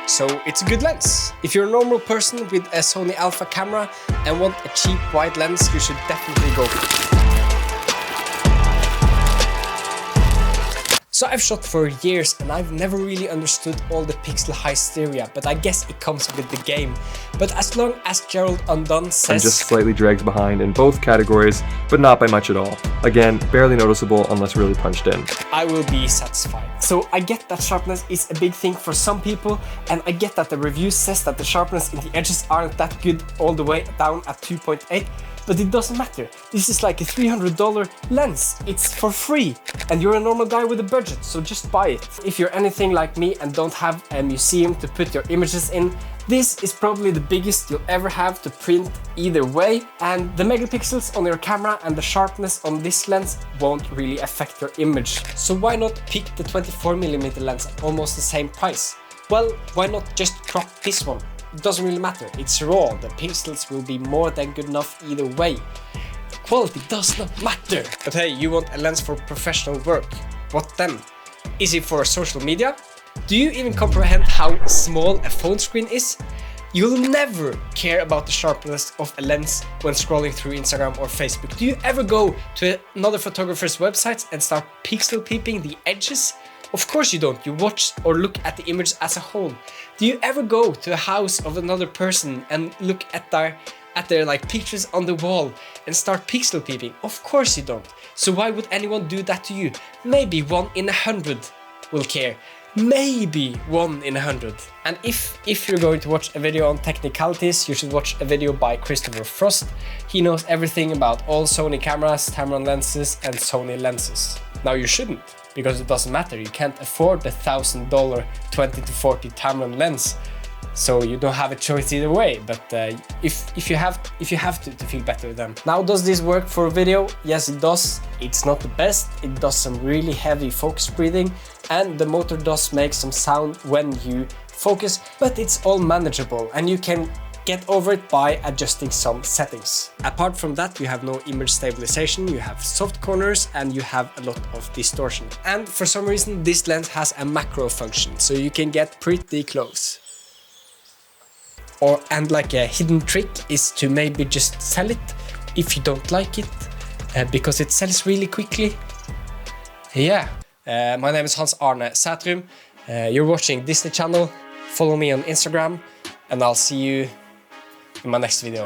so it's a good lens. If you're a normal person with a Sony Alpha camera and want a cheap wide lens, you should definitely go for it. So I've shot for years and I've never really understood all the pixel hysteria, but I guess it comes with the game. But as long as Gerald Undone says... I'm just slightly dragged behind in both categories, but not by much at all. Again, barely noticeable unless really punched in. I will be satisfied. So I get that sharpness is a big thing for some people, and I get that the review says that the sharpness in the edges aren't that good all the way down at 2.8. But it doesn't matter. This is like a $300 lens. It's for free. And you're a normal guy with a budget, so just buy it. If you're anything like me and don't have a museum to put your images in, this is probably the biggest you'll ever have to print either way. And the megapixels on your camera and the sharpness on this lens won't really affect your image. So why not pick the 24mm lens at almost the same price? Well, why not just crop this one? It doesn't really matter, it's raw, the pixels will be more than good enough either way. Quality does not matter. But hey, you want a lens for professional work. What then? Is it for social media? Do you even comprehend how small a phone screen is? You'll never care about the sharpness of a lens when scrolling through Instagram or Facebook. Do you ever go to another photographer's website and start pixel peeping the edges? Of course you don't. You watch or look at the image as a whole. Do you ever go to a house of another person and look at their like pictures on the wall and start pixel peeping? Of course you don't. So why would anyone do that to you? Maybe 1 in 100 will care. Maybe 1 in 100. And if you're going to watch a video on technicalities, you should watch a video by Christopher Frost. He knows everything about all Sony cameras, Tamron lenses and Sony lenses. Now you shouldn't, because it doesn't matter. You can't afford the $1,000 20 to 40 Tamron lens, so you don't have a choice either way. But if you have to feel better then. Now, does this work for video? Yes, it does. It's not the best. It does some really heavy focus breathing, and the motor does make some sound when you focus, but it's all manageable and you can get over it by adjusting some settings. Apart from that, you have no image stabilization, you have soft corners, and you have a lot of distortion. And for some reason, this lens has a macro function, so you can get pretty close. And like a hidden trick is to maybe just sell it if you don't like it, because it sells really quickly. Yeah, my name is Hans Arne Sætrum. You're watching Disney Channel. Follow me on Instagram, and I'll see you in my next video.